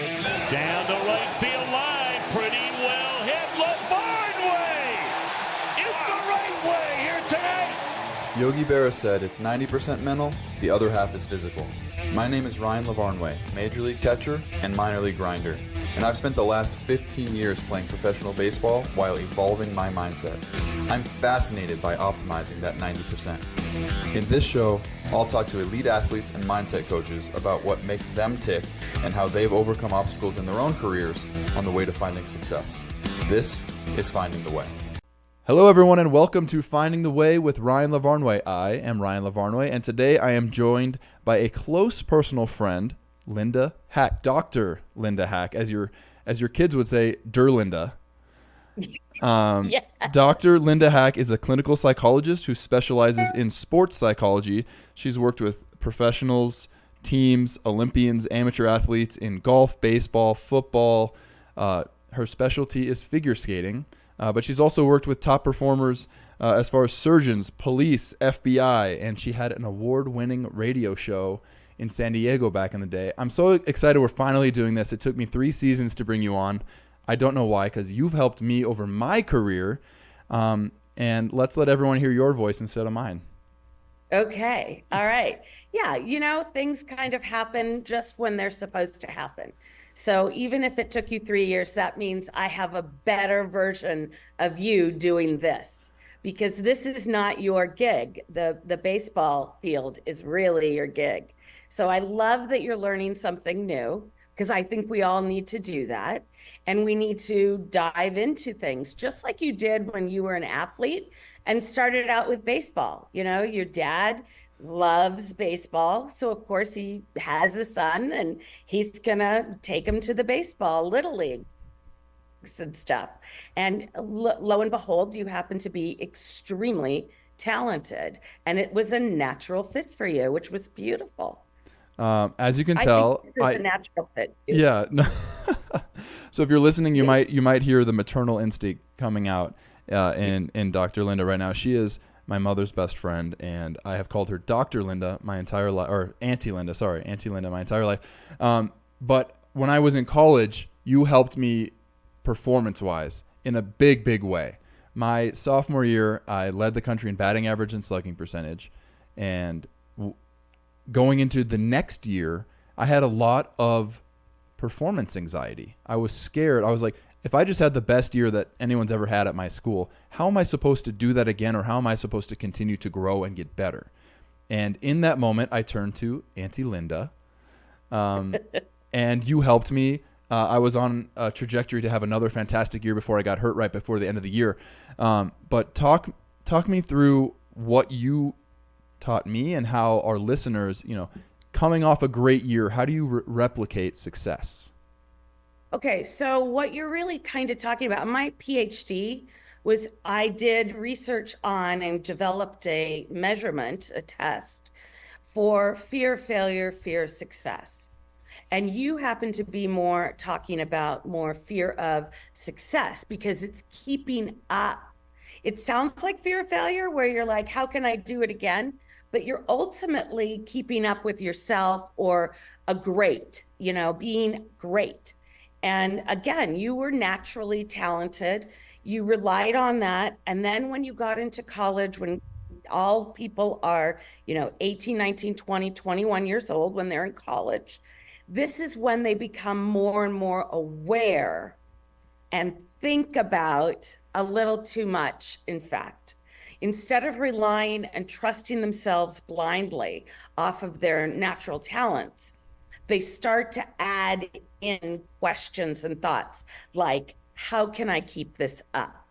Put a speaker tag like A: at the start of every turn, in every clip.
A: Down the right field line, pretty well hit. LaVarn way is the right way here tonight.
B: Yogi Berra said it's 90% mental, the other half is physical. My name is Ryan Lavarnway, Major League catcher and minor league grinder, and I've spent the last 15 years playing professional baseball while evolving my mindset. I'm fascinated by optimizing that 90%. In this show, I'll talk to elite athletes and mindset coaches about what makes them tick and how they've overcome obstacles in their own careers on the way to finding success. This is Finding the Way.
C: Hello, everyone, and welcome to Finding the Way with Ryan Lavarnway. I am Ryan Lavarnway, and today I am joined by a close personal friend, Linda Haack, Dr. Linda Haack, as your kids would say, Linda.
D: Yeah.
C: Dr. Linda Haack is a clinical psychologist who specializes in sports psychology. She's worked with professionals, teams, Olympians, amateur athletes in golf, baseball, football. Her specialty is figure skating. But she's also worked with top performers as far as surgeons, police, FBI, and she had an award-winning radio show in San Diego back in the day. I'm so excited we're finally doing this. It took me 3 seasons to bring you on. I don't know why, because you've helped me over my career. And let's let everyone hear your voice instead of mine.
D: Okay. All right. Yeah. Things kind of happen just when they're supposed to happen. So even if it took you 3 years, that means I have a better version of you doing this, because this is not your gig. The baseball field is really your gig. So I love that you're learning something new, because I think we all need to do that. And we need to dive into things just like you did when you were an athlete and started out with baseball. Your dad loves baseball. So of course he has a son and he's gonna take him to the baseball little leagues and stuff. And lo and behold, you happen to be extremely talented, and it was a natural fit for you, which was beautiful.
C: As you can tell,
D: I think it's a natural fit.
C: Yeah. No. So if you're listening, you might hear the maternal instinct coming out in Dr. Linda right now. She is my mother's best friend, and I have called her Dr. Linda my entire life, or Auntie Linda my entire life. But when I was in college, you helped me performance-wise in a big, big way. My sophomore year, I led the country in batting average and slugging percentage, and going into the next year, I had a lot of performance anxiety. I was scared. I was like, if I just had the best year that anyone's ever had at my school, how am I supposed to do that again, or how am I supposed to continue to grow and get better? And in that moment, I turned to Auntie Linda, and you helped me. I was on a trajectory to have another fantastic year before I got hurt right before the end of the year. But talk me through what you taught me and how our listeners, coming off a great year, how do you replicate success?
D: Okay, so what you're really kind of talking about, my PhD was I did research on and developed a measurement, a test for fear of failure, fear of success. And you happen to be more talking about more fear of success because it's keeping up. It sounds like fear of failure where you're like, how can I do it again? But you're ultimately keeping up with yourself or being great. And again, you were naturally talented. You relied on that. And then when you got into college, when all people are, 18, 19, 20, 21 years old, when they're in college, this is when they become more and more aware and think about a little too much, in fact. Instead of relying and trusting themselves blindly off of their natural talents, they start to add in questions and thoughts like, how can I keep this up?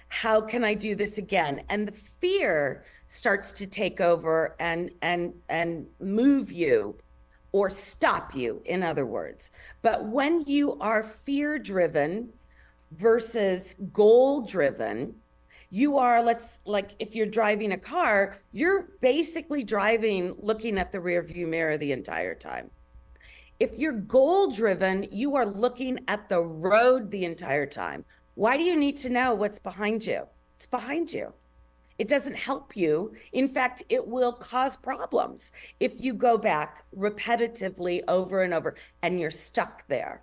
D: How can I do this again? And the fear starts to take over and move you or stop you, in other words. But when you are fear-driven versus goal-driven, you are, if you're driving a car, you're basically driving, looking at the rear view mirror the entire time. If you're goal driven, you are looking at the road the entire time. Why do you need to know what's behind you? It's behind you. It doesn't help you. In fact, it will cause problems if you go back repetitively over and over and you're stuck there.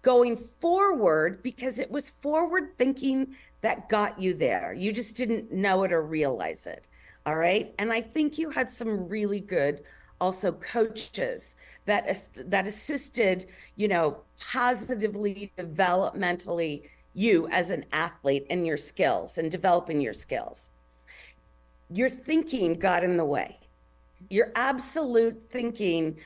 D: going forward because it was forward thinking that got you there. You just didn't know it or realize it. All right. And I think you had some really good also coaches that assisted, positively, developmentally you as an athlete and your skills and developing your skills. Your thinking got in the way. Your absolute thinking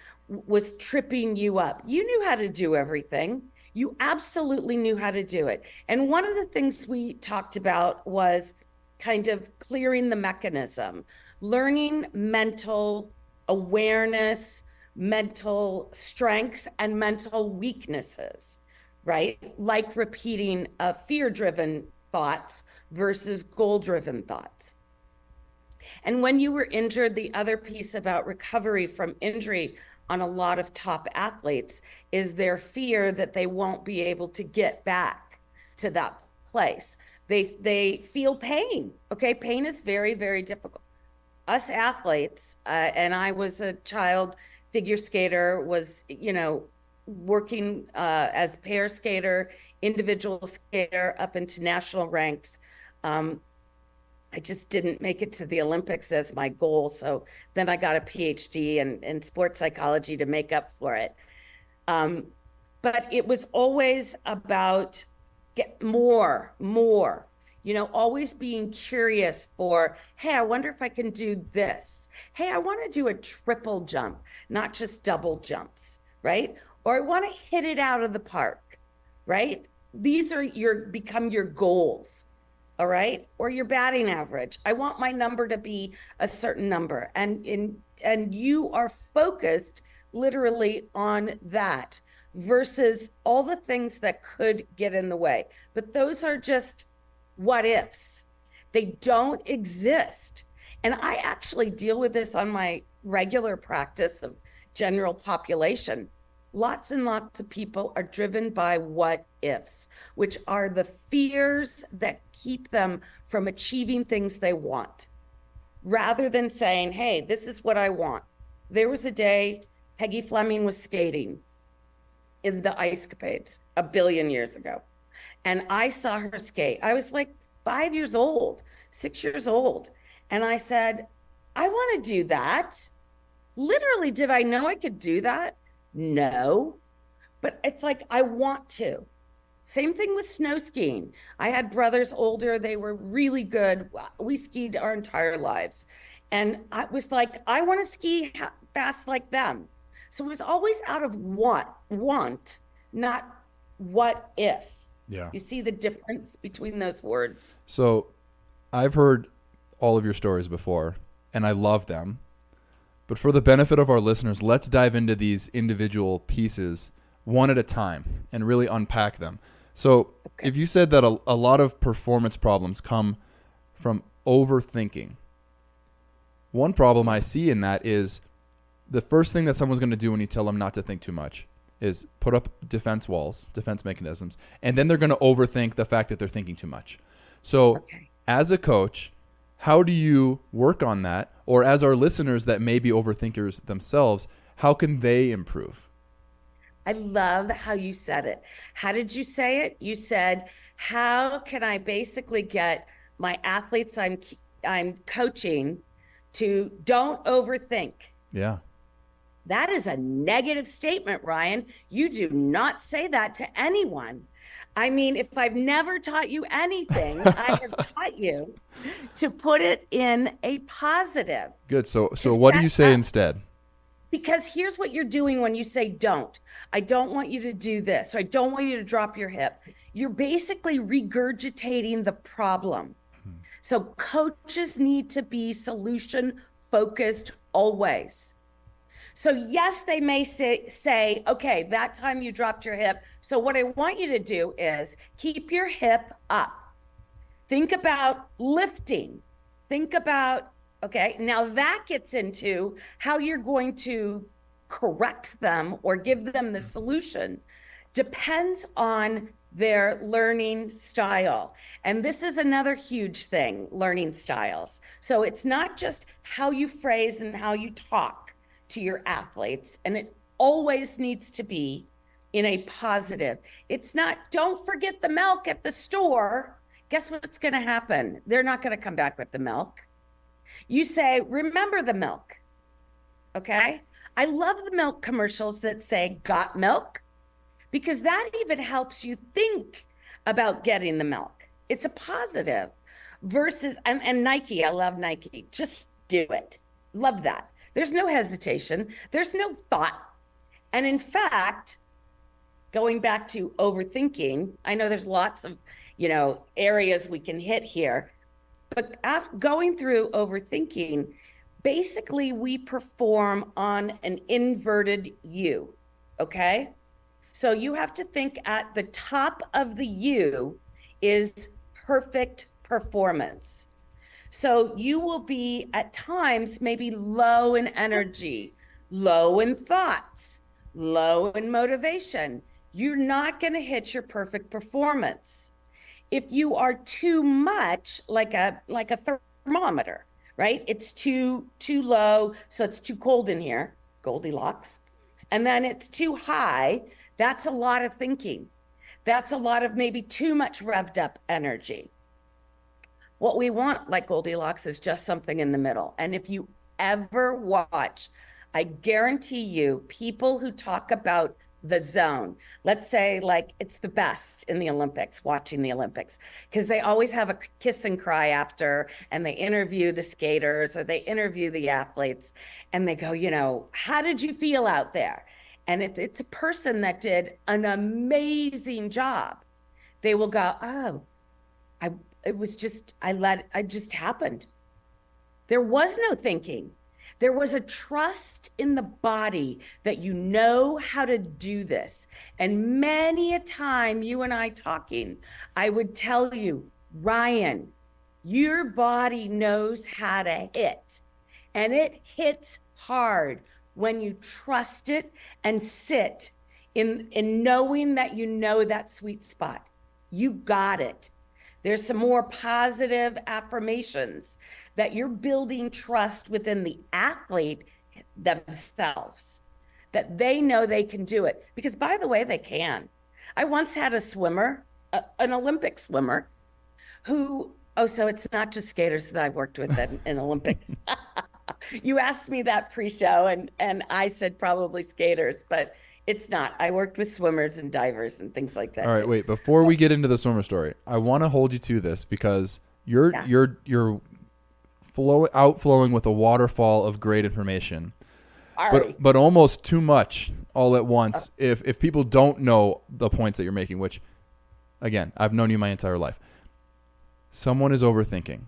D: was tripping you up. You knew how to do everything. You absolutely knew how to do it. And one of the things we talked about was kind of clearing the mechanism, learning mental awareness, mental strengths, and mental weaknesses, right? Like repeating fear-driven thoughts versus goal-driven thoughts. And when you were injured, the other piece about recovery from injury on a lot of top athletes is their fear that they won't be able to get back to that place. They feel pain. Okay, pain is very, very difficult. Us athletes, and I was a child figure skater, was working as pair skater, individual skater, up into national ranks. I just didn't make it to the Olympics as my goal. So then I got a PhD in sports psychology to make up for it. But it was always about get more, always being curious for, hey, I wonder if I can do this. Hey, I want to do a triple jump, not just double jumps, right? Or I want to hit it out of the park, right? These are become your goals. All right. Or your batting average. I want my number to be a certain number. And you are focused literally on that versus all the things that could get in the way. But those are just what ifs. They don't exist. And I actually deal with this on my regular practice of general population. Lots and lots of people are driven by what ifs, which are the fears that keep them from achieving things they want, rather than saying, hey, this is what I want. There was a day Peggy Fleming was skating in the Ice Capades 1 billion years ago. And I saw her skate. I was like 5 years old, 6 years old. And I said, I want to do that. Literally, did I know I could do that? No, but it's like, I want to. Same thing with snow skiing. I had brothers older. They were really good. We skied our entire lives. And I was like, I want to ski fast like them. So it was always out of want, not what if.
C: Yeah.
D: You see the difference between those words?
C: So I've heard all of your stories before, and I love them. But for the benefit of our listeners, let's dive into these individual pieces one at a time and really unpack them. So if you said that a lot of performance problems come from overthinking, one problem I see in that is the first thing that someone's going to do when you tell them not to think too much is put up defense walls, defense mechanisms, and then they're going to overthink the fact that they're thinking too much. So as a coach, how do you work on that? Or as our listeners that may be overthinkers themselves, how can they improve?
D: I love how you said it. How did you say it? You said, how can I basically get my athletes I'm coaching to don't overthink?
C: Yeah.
D: That is a negative statement, Ryan. You do not say that to anyone. I mean, if I've never taught you anything, I have taught you to put it in a positive.
C: Good. So what do you say instead?
D: Because here's what you're doing when you say don't. I don't want you to do this. Or I don't want you to drop your hip. You're basically regurgitating the problem. So coaches need to be solution focused always. So yes, they may say, okay, that time you dropped your hip. So what I want you to do is keep your hip up. Think about lifting. Think about, okay, now that gets into how you're going to correct them or give them the solution. Depends on their learning style. And this is another huge thing, learning styles. So it's not just how you phrase and how you talk to your athletes, and it always needs to be in a positive. It's not, don't forget the milk at the store. Guess what's going to happen? They're not going to come back with the milk. You say, remember the milk. Okay? I love the milk commercials that say, got milk, because that even helps you think about getting the milk. It's a positive versus, and Nike, I love Nike. Just do it. Love that. There's no hesitation. There's no thought. And in fact, going back to overthinking, I know there's lots of, areas we can hit here, but going through overthinking, basically we perform on an inverted U, okay? So you have to think at the top of the U is perfect performance. So you will be at times maybe low in energy, low in thoughts, low in motivation. You're not going to hit your perfect performance. If you are too much like a thermometer, right? It's too low, so it's too cold in here, Goldilocks. And then it's too high. That's a lot of thinking. That's a lot of maybe too much revved up energy. What we want, like Goldilocks, is just something in the middle. And if you ever watch, I guarantee you, people who talk about the zone, let's say like it's the best in the Olympics, watching the Olympics, because they always have a kiss and cry after, and they interview the skaters or they interview the athletes, and they go, how did you feel out there? And if it's a person that did an amazing job, they will go, oh, it just happened. There was no thinking. There was a trust in the body that you know how to do this. And many a time, you and I talking, I would tell you, Ryan, your body knows how to hit. And it hits hard when you trust it and sit in knowing that you know that sweet spot. You got it. There's some more positive affirmations that you're building trust within the athlete themselves, that they know they can do it. Because, by the way, they can. I once had a swimmer, an Olympic swimmer, so it's not just skaters that I've worked with in Olympics. You asked me that pre-show, and I said probably skaters, but it's not. I worked with swimmers and divers and things like that.
C: All right, wait. Before we get into the swimmer story, I want to hold you to this because you're outflowing with a waterfall of great information, but almost too much all at once. If people don't know the points that you're making, which, again, I've known you my entire life, someone is overthinking.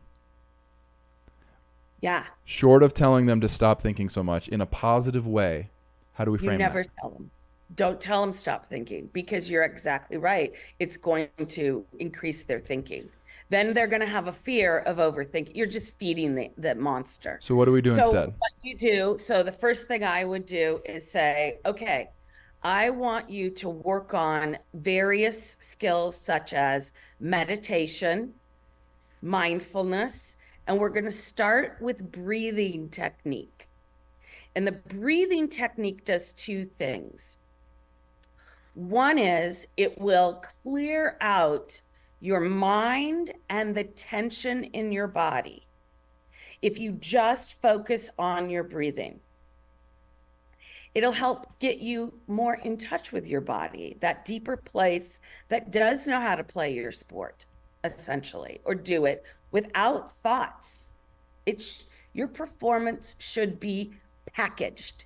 D: Yeah.
C: Short of telling them to stop thinking so much in a positive way, how do we frame that? You
D: never tell them. Don't tell them stop thinking, because you're exactly right. It's going to increase their thinking. Then they're going to have a fear of overthinking. You're just feeding the monster.
C: So what do we do instead?
D: What you do, so the first thing I would do is say, okay, I want you to work on various skills such as meditation, mindfulness, and we're going to start with breathing technique. And the breathing technique does two things. One is it will clear out your mind and the tension in your body if you just focus on your breathing. It'll help get you more in touch with your body, that deeper place that does know how to play your sport, essentially, or do it without thoughts. Your performance should be packaged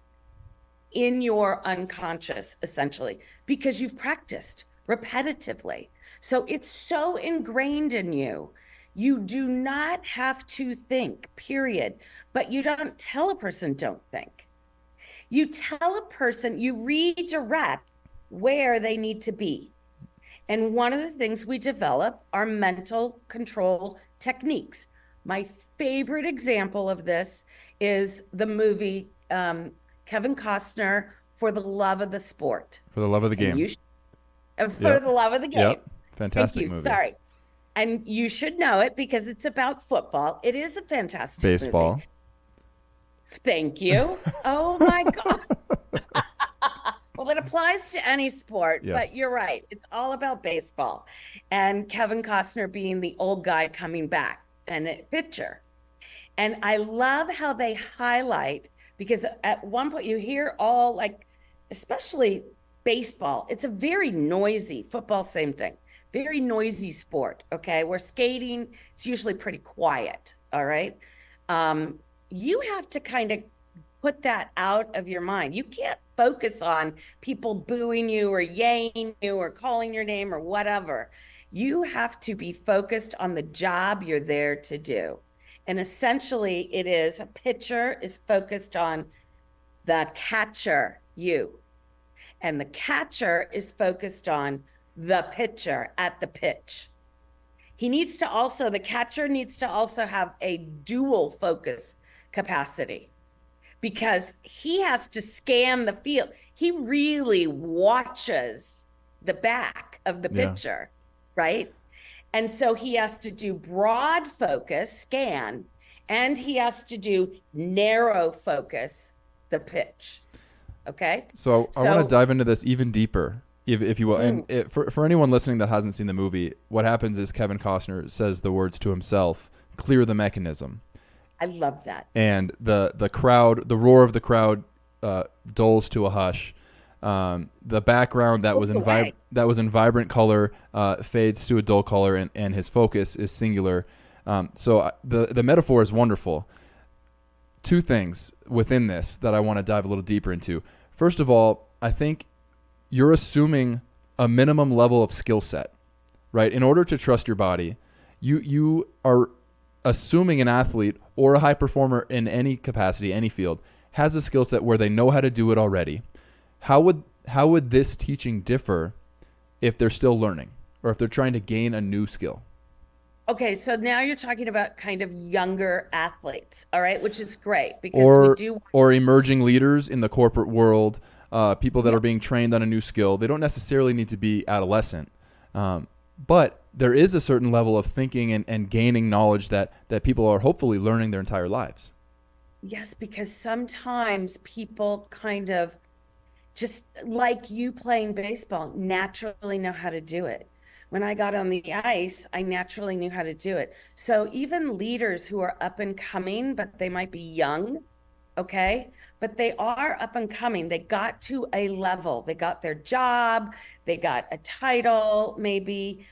D: in your unconscious, essentially, because you've practiced repetitively. So it's so ingrained in you. You do not have to think, period. But you don't tell a person don't think. You tell a person, you redirect where they need to be. And one of the things we develop are mental control techniques. My favorite example of this is the movie Kevin Costner, For the Love of the Sport.
C: For the Love of the Game.
D: The Love of the Game.
C: Yep. Fantastic movie.
D: Sorry. And you should know it because it's about football. It is a fantastic
C: baseball
D: movie. Thank you. Oh my God. Well, Well, it applies to any sport,
C: Yes.
D: but you're right. It's all about baseball. And Kevin Costner being the old guy coming back and a pitcher. And I love how they highlight, because at one point you hear all like, especially baseball, it's a very noisy, football, same thing, very noisy sport. Okay. Where skating, it's usually pretty quiet. All right. You have to kind of put that out of your mind. You can't focus on people booing you or yaying you or calling your name or whatever. You have to be focused on the job you're there to do. And essentially, it is a pitcher is focused on the catcher, you, and the catcher is focused on the pitcher at the pitch. The catcher needs to also have a dual focus capacity, because he has to scan the field. He really watches the back of the
C: Yeah.
D: pitcher, right? And so he has to do broad focus, scan, and he has to do narrow focus, the pitch. Okay.
C: So I want to dive into this even deeper, if you will. And for anyone listening that hasn't seen the movie, what happens is Kevin Costner says the words to himself, "Clear the mechanism."
D: I love that.
C: And the crowd, the roar of the crowd, dulls to a hush. The background that was in vibrant color fades to a dull color, and his focus is singular. So the metaphor is wonderful. Two things within this that I want to dive a little deeper into. First of all, I think you're assuming a minimum level of skill set, right? In order to trust your body, you are assuming an athlete or a high performer in any capacity, any field, has a skill set where they know how to do it already. How would this teaching differ if they're still learning or if they're trying to gain a new skill?
D: Okay, so now you're talking about kind of younger athletes, all right, which is great, because
C: or emerging leaders in the corporate world, people that are being trained on a new skill. They don't necessarily need to be adolescent, but there is a certain level of thinking and gaining knowledge that people are hopefully learning their entire lives.
D: Yes, because sometimes people kind of, just like you playing baseball, naturally know how to do it. When I got on the ice, I naturally knew how to do it. So even leaders who are up and coming, but they might be young, okay? But they are up and coming. They got to a level. They got their job. They got a title, maybe.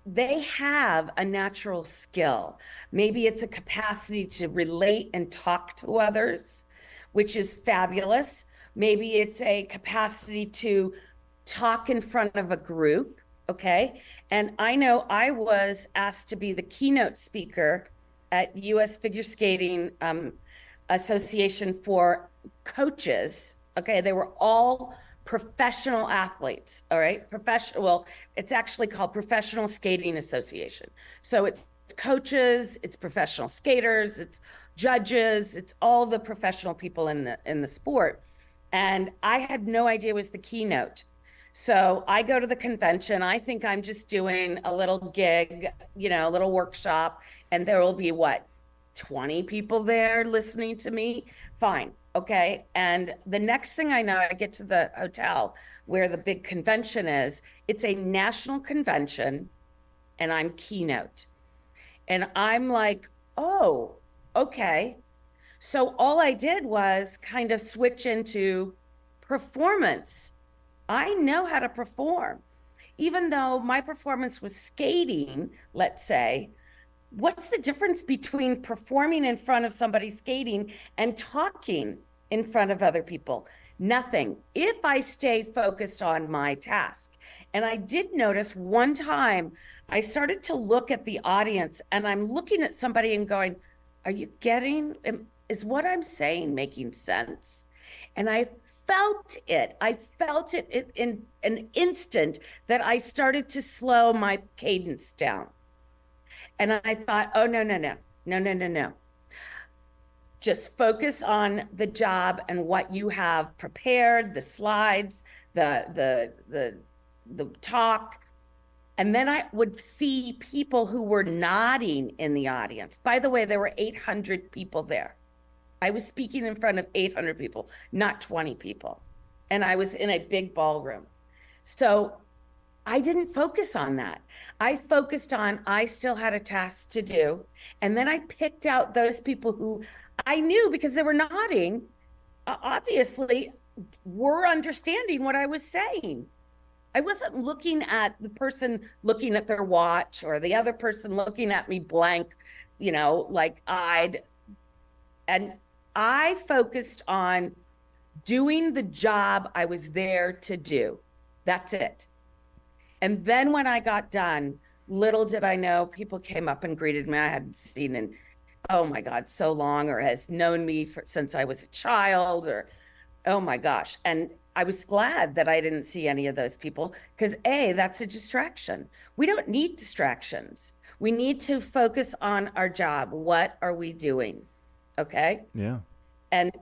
D: They have a natural skill. Maybe it's a capacity to relate and talk to others, which is fabulous. Maybe it's a capacity to talk in front of a group. Okay. And I know I was asked to be the keynote speaker at US Figure Skating Association for coaches. Okay. They were all professional athletes. All right. Well, it's actually called Professional Skating Association. So it's coaches, it's professional skaters, it's judges, it's all the professional people in the sport. And I had no idea it was the keynote. So I go to the convention. I think I'm just doing a little gig, a little workshop, and there will be 20 people there listening to me. Fine. Okay. And the next thing I know, I get to the hotel where the big convention is. It's a national convention, and I'm keynote. And I'm like, oh, okay. So all I did was kind of switch into performance. I know how to perform. Even though my performance was skating, let's say, what's the difference between performing in front of somebody skating and talking in front of other people? Nothing, if I stay focused on my task. And I did notice one time I started to look at the audience, and I'm looking at somebody and going, are you is what I'm saying making sense? And I felt it. I felt it in an instant that I started to slow my cadence down. And I thought, oh, no. Just focus on the job and what you have prepared, the slides, the talk. And then I would see people who were nodding in the audience. By the way, there were 800 people there. I was speaking in front of 800 people, not 20 people. and I was in a big ballroom. So I didn't focus on that. I focused on I still had a task to do. And then I picked out those people who I knew because they were nodding, obviously were understanding what I was saying. I wasn't looking at the person looking at their watch or the other person looking at me blank, like eyed. And I focused on doing the job I was there to do. That's it. And then when I got done, little did I know, people came up and greeted me. I hadn't seen in, oh my God, so long, or has known me since I was a child, or oh my gosh. And I was glad that I didn't see any of those people because that's a distraction. We don't need distractions. We need to focus on our job. What are we doing? Okay.
C: Yeah.
D: And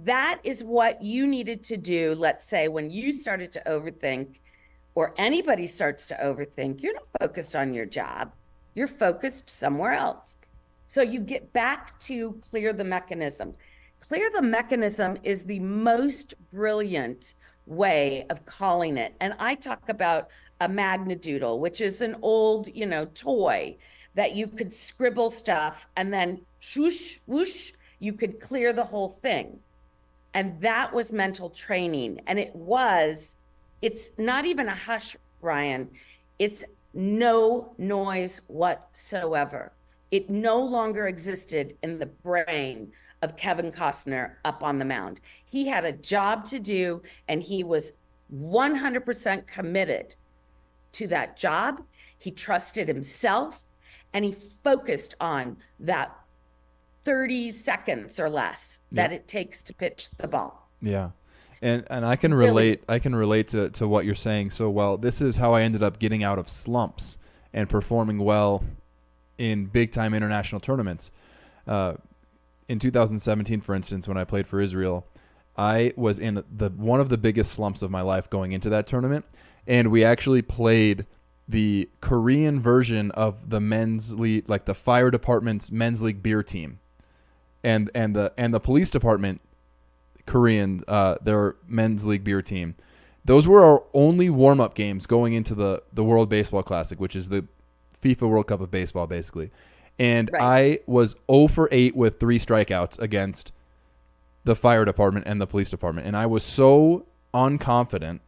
D: that is what you needed to do. Let's say when you started to overthink, or anybody starts to overthink, you're not focused on your job. You're focused somewhere else. So you get back to clear the mechanism. Clear the mechanism is the most brilliant way of calling it. And I talk about a magnadoodle, which is an old, toy that you could scribble stuff and then swoosh, whoosh, you could clear the whole thing. And that was mental training. And it's not even a hush, Ryan. It's no noise whatsoever. It no longer existed in the brain of Kevin Costner up on the mound. He had a job to do, and he was 100% committed to that job. He trusted himself, and he focused on that 30 seconds or less that it takes to pitch the ball.
C: Yeah. And I can relate to what you're saying so well. This is how I ended up getting out of slumps and performing well in big time international tournaments. In 2017, for instance, when I played for Israel, I was in one of the biggest slumps of my life going into that tournament, and we actually played the Korean version of the men's league, like the fire department's men's league beer team, and the police department Korean their men's league beer team. Those were our only warm-up games going into the World Baseball Classic, which is the FIFA World Cup of baseball, basically. And
D: right.
C: I was 0 for 8 with 3 strikeouts against the fire department and the police department. And I was so unconfident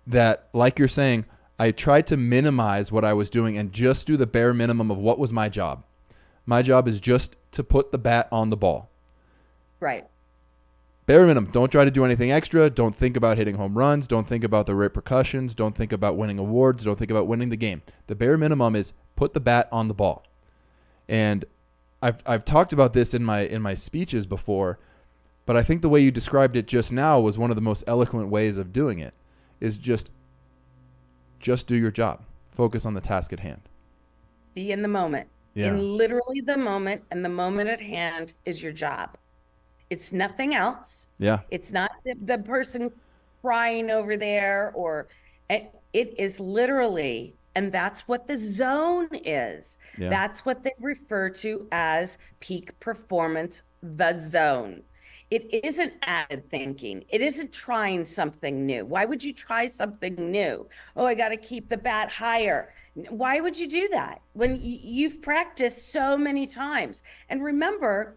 C: that, like you're saying, I tried to minimize what I was doing and just do the bare minimum of what was my job. My job is just to put the bat on the ball.
D: Right.
C: Bare minimum. Don't try to do anything extra. Don't think about hitting home runs. Don't think about the repercussions. Don't think about winning awards. Don't think about winning the game. The bare minimum is put the bat on the ball. And I've talked about this in my speeches before, but I think the way you described it just now was one of the most eloquent ways of doing it. Is just do your job. Focus on the task at hand.
D: Be in the moment.
C: Yeah.
D: In literally the moment, and the moment at hand is your job. It's nothing else.
C: Yeah.
D: It's not the person crying over there, or it is literally, and that's what the zone is.
C: Yeah.
D: That's what they refer to as peak performance, the zone. It isn't added thinking. It isn't trying something new. Why would you try something new? Oh, I got to keep the bat higher. Why would you do that when you've practiced so many times? And remember,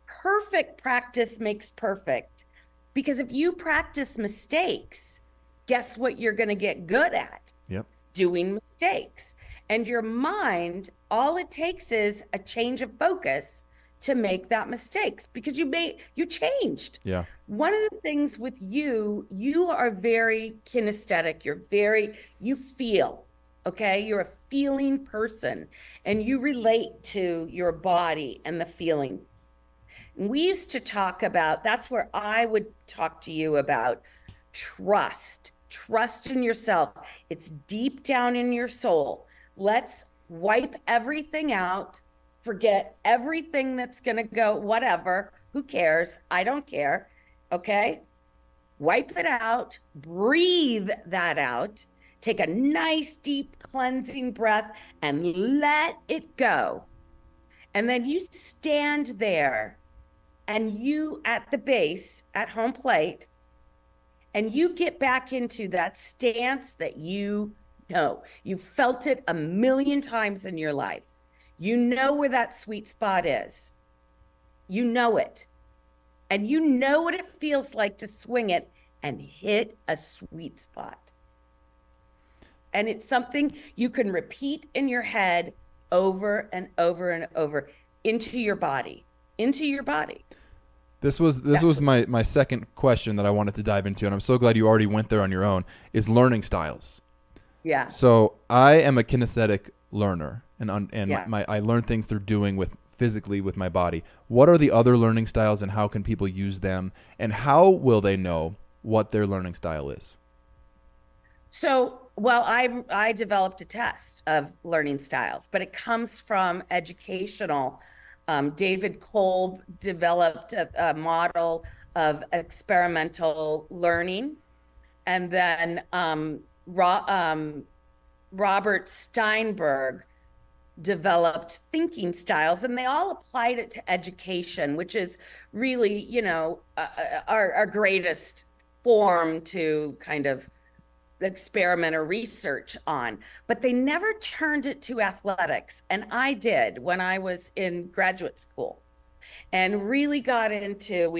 D: perfect practice makes perfect, because if you practice mistakes, guess what you're going to get good at?
C: Yep.
D: Doing mistakes. And your mind, all it takes is a change of focus to make that mistakes, because you changed.
C: Yeah.
D: One of the things with you are very kinesthetic. You feel, okay? You're a feeling person, and you relate to your body and the feeling. We used to talk about, that's where I would talk to you about trust in yourself. It's deep down in your soul. Let's wipe everything out, forget everything that's going to go, whatever, who cares? I don't care. Okay. Wipe it out, breathe that out, take a nice deep cleansing breath and let it go. And then you stand there, and you at the base at home plate, and you get back into that stance that you know. You felt it a million times in your life. You know where that sweet spot is. You know it. And you know what it feels like to swing it and hit a sweet spot. And it's something you can repeat in your head over and over and over into your body, into your body.
C: This was my second question that I wanted to dive into, and I'm so glad you already went there on your own, is learning styles.
D: Yeah.
C: So I am a kinesthetic learner, and
D: Yeah.
C: I learn things through doing physically with my body. What are the other learning styles, and how can people use them, and how will they know what their learning style is?
D: So, well, I developed a test of learning styles, but it comes from educational. David Kolb developed a model of experimental learning, and then Robert Steinberg developed thinking styles, and they all applied it to education, which is really, our greatest form to kind of experiment or research on, but they never turned it to athletics. And I did when I was in graduate school and really got into,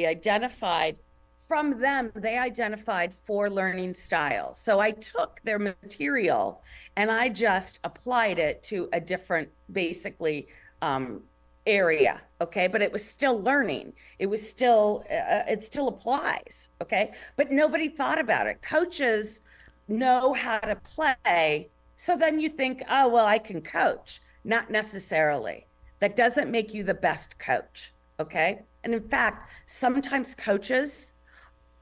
D: from them, they identified 4 learning styles. So I took their material and I just applied it to a different, basically, area. Okay. But it was still learning. It was still, it still applies. Okay. But nobody thought about it. Coaches know how to play. So then you think, oh, well, I can coach. Not necessarily. That doesn't make you the best coach. Okay. And in fact, sometimes coaches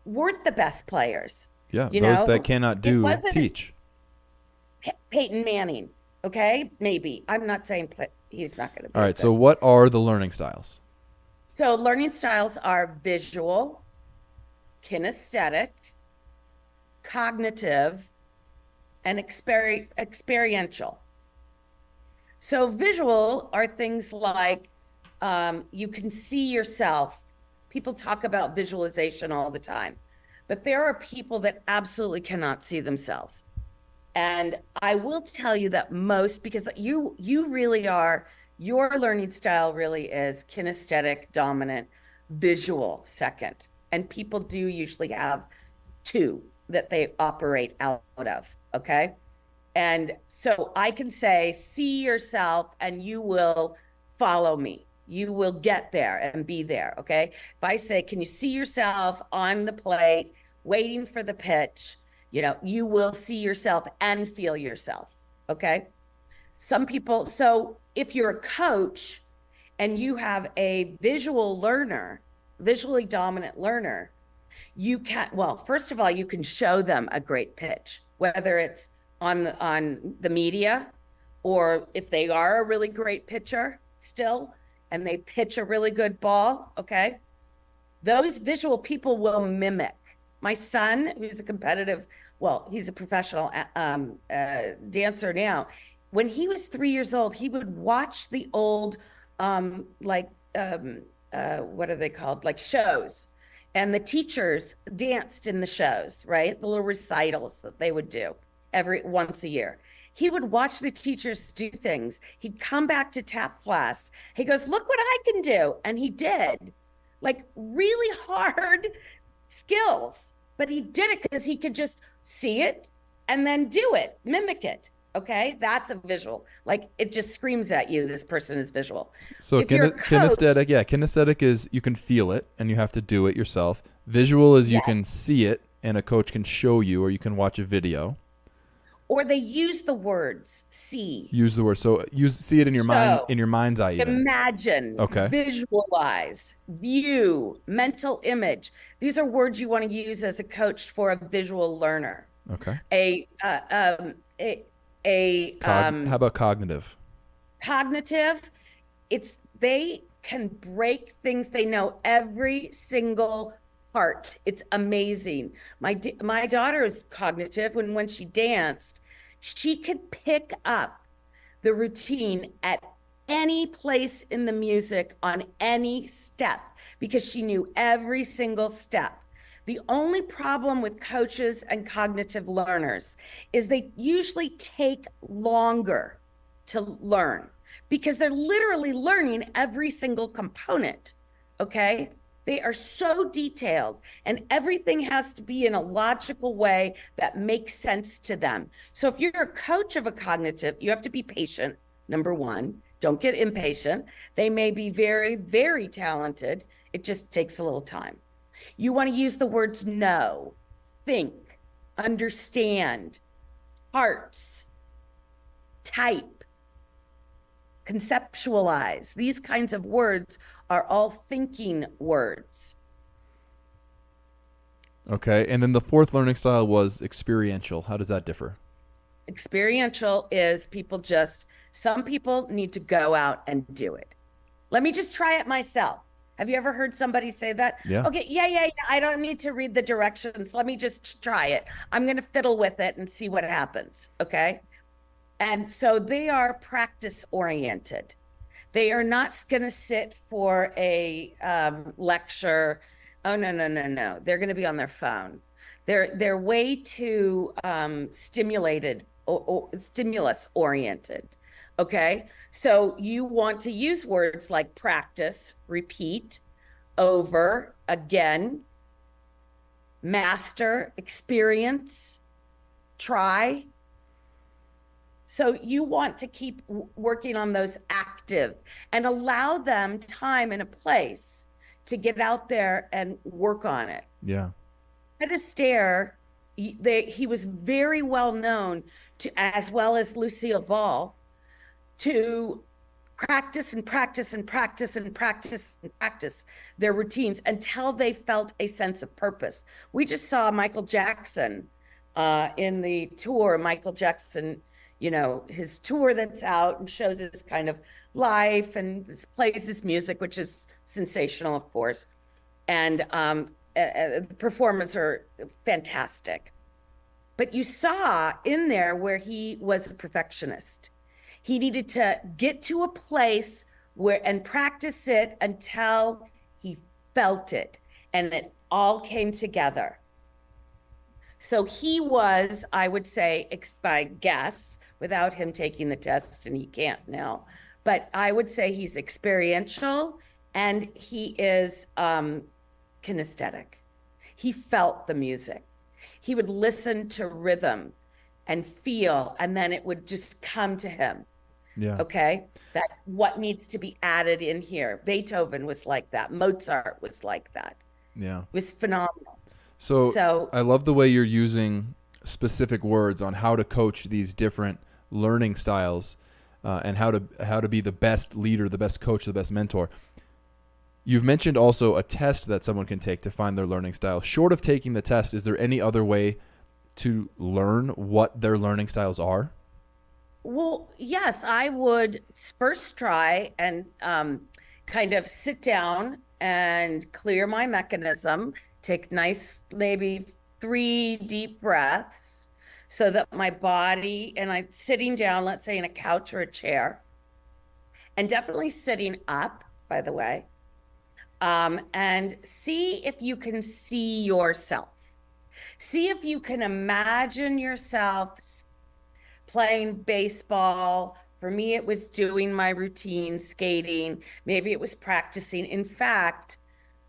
D: weren't the best players.
C: Yeah. Those that cannot teach.
D: Peyton Manning. Okay. Maybe. I'm not saying he's not going to be.
C: All right. So what are the learning styles?
D: So learning styles are visual, kinesthetic, cognitive, and experiential. So visual are things like you can see yourself. People talk about visualization all the time, but there are people that absolutely cannot see themselves. And I will tell you that because you really are, your learning style really is kinesthetic dominant, visual second. And people do usually have 2 that they operate out of. Okay. And so I can say, see yourself and you will follow me. You will get there and be there. Okay. If I say, can you see yourself on the plate, waiting for the pitch? You will see yourself and feel yourself. Okay. Some people, so if you're a coach and you have a visually dominant learner, you can, well, first of all, you can show them a great pitch, whether it's on the media, or if they are a really great pitcher still, and they pitch a really good ball. Okay. Those visual people will mimic. My son, who's he's a professional dancer now. When he was 3 years old, he would watch the old, what are they called? Like shows. And the teachers danced in the shows, right? The little recitals that they would do once a year. He would watch the teachers do things. He'd come back to tap class. He goes, look what I can do. And he did, like, really hard skills, but he did it because he could just see it and then do it, mimic it. Okay. That's a visual. Like, it just screams at you, this person is visual.
C: So kinesthetic is you can feel it and you have to do it yourself. Visual is you can see it and a coach can show you, or you can watch a video.
D: Or they use the words see.
C: Use the word. So see it in your mind, in your mind's eye.
D: Imagine, visualize, view, mental image. These are words you want to use as a coach for a visual learner.
C: Okay. How about cognitive?
D: Cognitive, they can break things. They know every single part. It's amazing. My daughter is cognitive. When she danced, she could pick up the routine at any place in the music on any step because she knew every single step. The only problem with coaches and cognitive learners is they usually take longer to learn because they're literally learning every single component. Okay. They are so detailed, and everything has to be in a logical way that makes sense to them. So if you're a coach of a cognitive, you have to be patient, number one. Don't get impatient. They may be very, very talented. It just takes a little time. You want to use the words know, think, understand, hearts, type, conceptualize. These kinds of words are all thinking words.
C: Okay. And then the fourth learning style was experiential. How does that differ?
D: Experiential is some people need to go out and do it. Let me just try it myself. Have you ever heard somebody say that?
C: Yeah.
D: Okay, yeah. I don't need to read the directions. Let me just try it. I'm going to fiddle with it and see what happens. Okay. And so they are practice oriented. They are not going to sit for a lecture. Oh, no. They're going to be on their phone. They're way too stimulated or stimulus oriented. Okay. So you want to use words like practice, repeat, over, again, master, experience, try. So you want to keep working on those active and allow them time and a place to get out there and work on it.
C: Yeah.
D: Fred Astaire, he was very well known to, as well as Lucille Ball, to practice their routines until they felt a sense of purpose. We just saw Michael Jackson in the tour. Michael Jackson, his tour that's out and shows his kind of life and plays his music, which is sensational, of course. And the performances are fantastic. But you saw in there where he was a perfectionist. He needed to get to a place and practice it until he felt it and it all came together. So he was, I would say, by guess, without him taking the test, and he can't now, but I would say he's experiential and he is kinesthetic. He felt the music. He would listen to rhythm and feel, and then it would just come to him.
C: Yeah.
D: Okay. That what needs to be added in here. Beethoven was like that. Mozart was like that.
C: Yeah.
D: It was phenomenal.
C: So I love the way you're using specific words on how to coach these different learning styles and how to be the best leader, the best coach, the best mentor. You've mentioned also a test that someone can take to find their learning style. Short of taking the test, is there any other way to learn what their learning styles are?
D: Well, yes, I would first try and kind of sit down and clear my mechanism, take nice, maybe 3 deep breaths so that my body, and I'm sitting down, let's say in a couch or a chair, and definitely sitting up, by the way, and see if you can see yourself. See if you can imagine yourself playing baseball. For me, it was doing my routine, skating. Maybe it was practicing. In fact,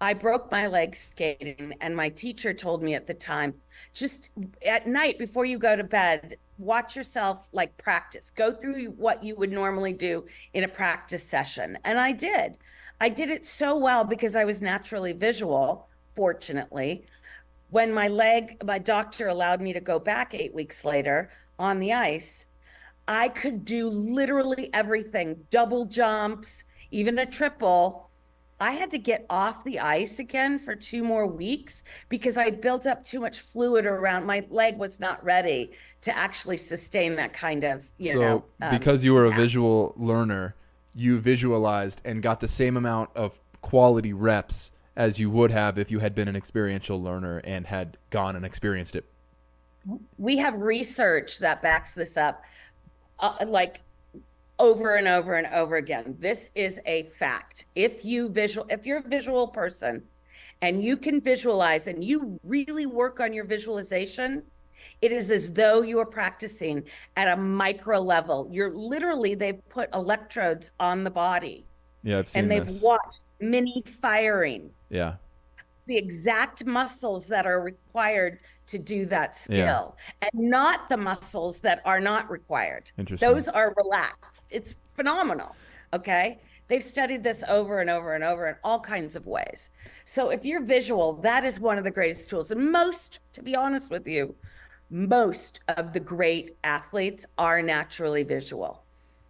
D: I broke my leg skating, and my teacher told me at the time, just at night before you go to bed, watch yourself like practice. Go through what you would normally do in a practice session. And I did. I did it so well because I was naturally visual, fortunately. When my doctor allowed me to go back 8 weeks later on the ice, I could do literally everything, double jumps, even a triple. I had to get off the ice again for 2 more weeks because I built up too much fluid around. My leg was not ready to actually sustain that kind of,
C: because you were a visual learner, you visualized and got the same amount of quality reps as you would have if you had been an experiential learner and had gone and experienced it.
D: We have research that backs this up, like over and over and over again. This is a fact. If you're a visual person and you can visualize and you really work on your visualization, it is as though you are practicing at a micro level. They've put electrodes on the body
C: Yeah, I've seen
D: and they've
C: this.
D: watched mini firing,
C: Yeah.
D: the exact muscles that are required to do that
C: Yeah.
D: skill, and not the muscles that are not required.
C: Interesting.
D: Those are relaxed. It's phenomenal. Okay. They've studied this over and over and over in all kinds of ways. So if you're visual, that is one of the greatest tools. And to be honest with you, most of the great athletes are naturally visual.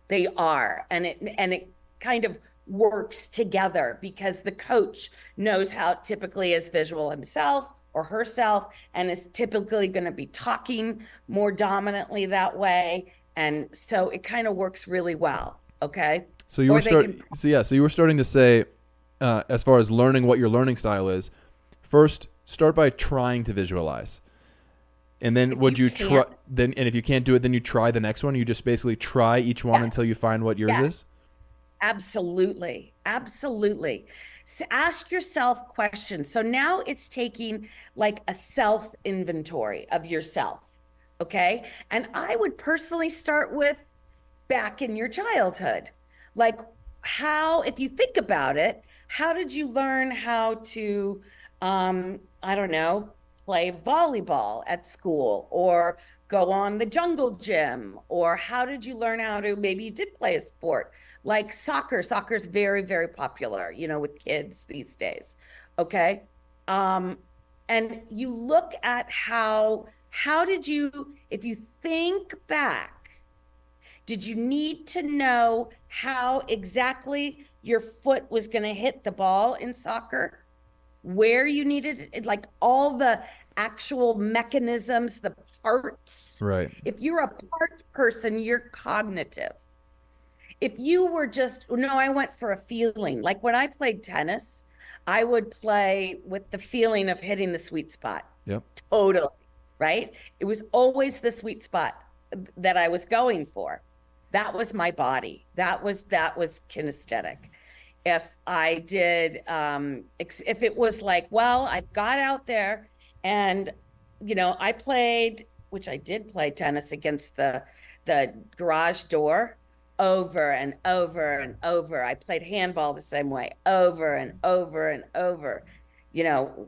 D: They are. And it kind of works together because the coach knows how typically is visual himself or herself and is typically going to be talking more dominantly that way. And so it kind of works really well. Okay.
C: So you were starting to say, as far as learning what your learning style is, first start by trying to visualize. And then and if you can't do it, then you try the next one. You just basically try each one until you find what yours is.
D: Absolutely. Absolutely. So ask yourself questions. So now it's taking like a self inventory of yourself. Okay. And I would personally start with back in your childhood. Like if you think about it, how did you learn how to, I don't know, play volleyball at school or go on the jungle gym? Or how did you learn maybe you did play a sport like soccer? Soccer's very, very popular, with kids these days. Okay. And you look at how did you, if you think back, did you need to know how exactly your foot was going to hit the ball in soccer? Where you needed it, like all the actual mechanisms, the parts.
C: Right.
D: If you're a part person, you're cognitive. If you were I went for a feeling. Like when I played tennis, I would play with the feeling of hitting the sweet spot.
C: Yep.
D: Totally. Right. It was always the sweet spot that I was going for. That was my body. That was kinesthetic. If I did, if it was like, well, I got out there and, I played, which I did play tennis against the garage door over and over and over. I played handball the same way, over and over and over.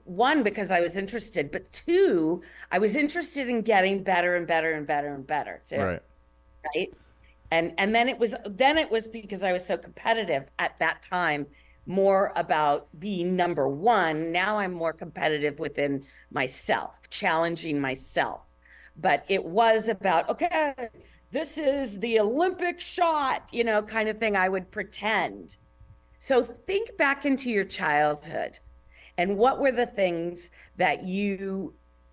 D: One, because I was interested, but two, I was interested in getting better and better and better and better too.
C: Right.
D: Right. And then it was because I was so competitive at that time, more about being number one. Now I'm more competitive within myself, challenging myself. But it was about, okay, this is the Olympic shot, kind of thing I would pretend. So think back into your childhood and what were the things that you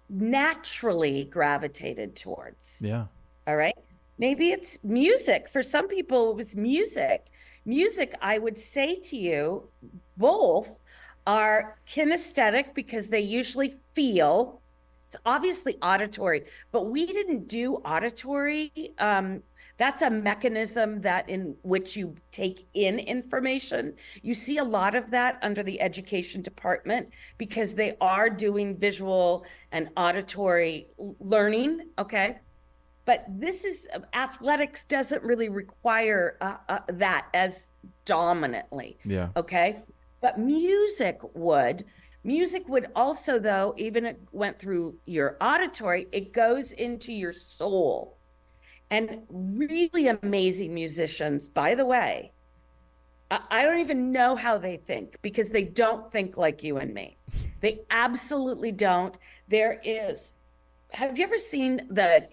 D: naturally gravitated towards?
C: Yeah.
D: All right. Maybe it's music. For some people, it was music. Music, I would say to you, both are kinesthetic because they usually feel. It's obviously auditory, but we didn't do auditory. That's a mechanism in which you take in information. You see a lot of that under the education department because they are doing visual and auditory learning. Okay. But athletics doesn't really require that as dominantly.
C: Yeah.
D: Okay. But music would also, though, even it went through your auditory, it goes into your soul. And really amazing musicians, by the way, I don't even know how they think because they don't think like you and me. They absolutely don't. Have you ever seen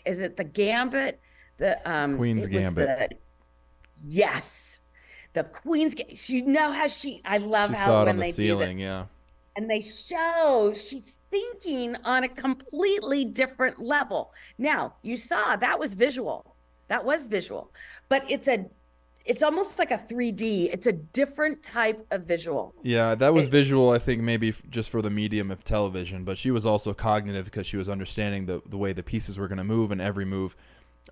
D: is it the Gambit? The
C: Queen's Gambit.
D: Yes. The Queen's Gambit. I love
C: she
D: how
C: saw it
D: when
C: on the
D: they
C: ceiling,
D: do that.
C: yeah.
D: And they show she's thinking on a completely different level. Now, you saw that was visual. That was visual. But it's almost like a 3D. It's a different type of visual.
C: Yeah, that was visual, I think, maybe just for the medium of television. But she was also cognitive because she was understanding the way the pieces were going to move and every move.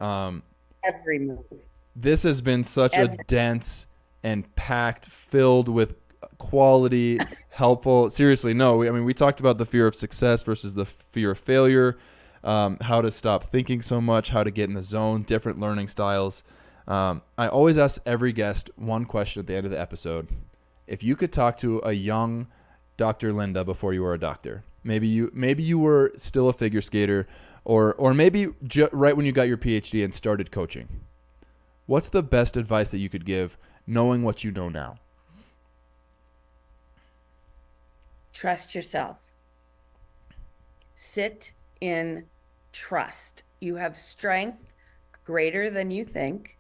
D: Every move.
C: This has been such a dense and packed, filled with quality, helpful. Seriously, no. We talked about the fear of success versus the fear of failure, how to stop thinking so much, how to get in the zone, different learning styles. I always ask every guest one question at the end of the episode. If you could talk to a young Dr. Linda before you were a doctor, maybe you were still a figure skater, or maybe right when you got your PhD and started coaching, what's the best advice that you could give knowing what you know now?
D: Trust yourself. Sit in trust. You have strength greater than you think.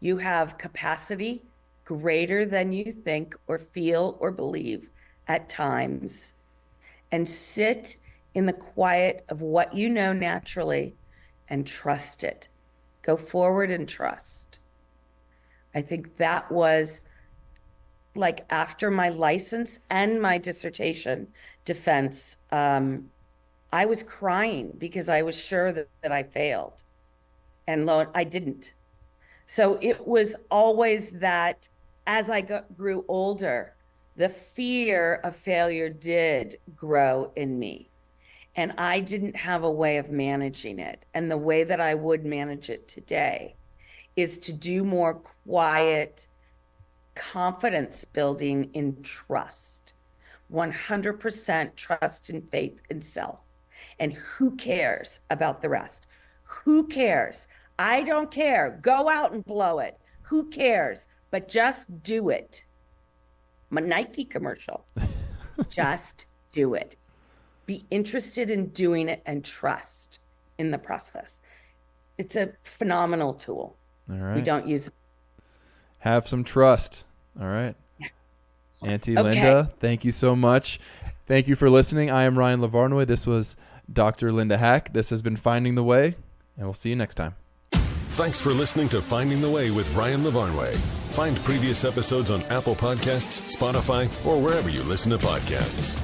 D: You have capacity greater than you think or feel or believe at times. And sit in the quiet of what you know naturally and trust it. Go forward and trust. I think that was like after my license and my dissertation defense, I was crying because I was sure that I failed. And I didn't. So it was always that as I grew older, the fear of failure did grow in me. And I didn't have a way of managing it. And the way that I would manage it today is to do more quiet confidence building in trust. 100% trust and faith in self. And who cares about the rest? Who cares? I don't care. Go out and blow it. Who cares? But just do it. My Nike commercial. Just do it. Be interested in doing it and trust in the process. It's a phenomenal tool.
C: All right.
D: We don't use it.
C: Have some trust. All right.
D: Yeah.
C: Auntie
D: Okay.
C: Linda, thank you so much. Thank you for listening. I am Ryan Lavarnway. This was Dr. Linda Haack. This has been Finding the Way, and we'll see you next time.
E: Thanks for listening to Finding the Way with Ryan Lavarnway. Find previous episodes on Apple Podcasts, Spotify, or wherever you listen to podcasts.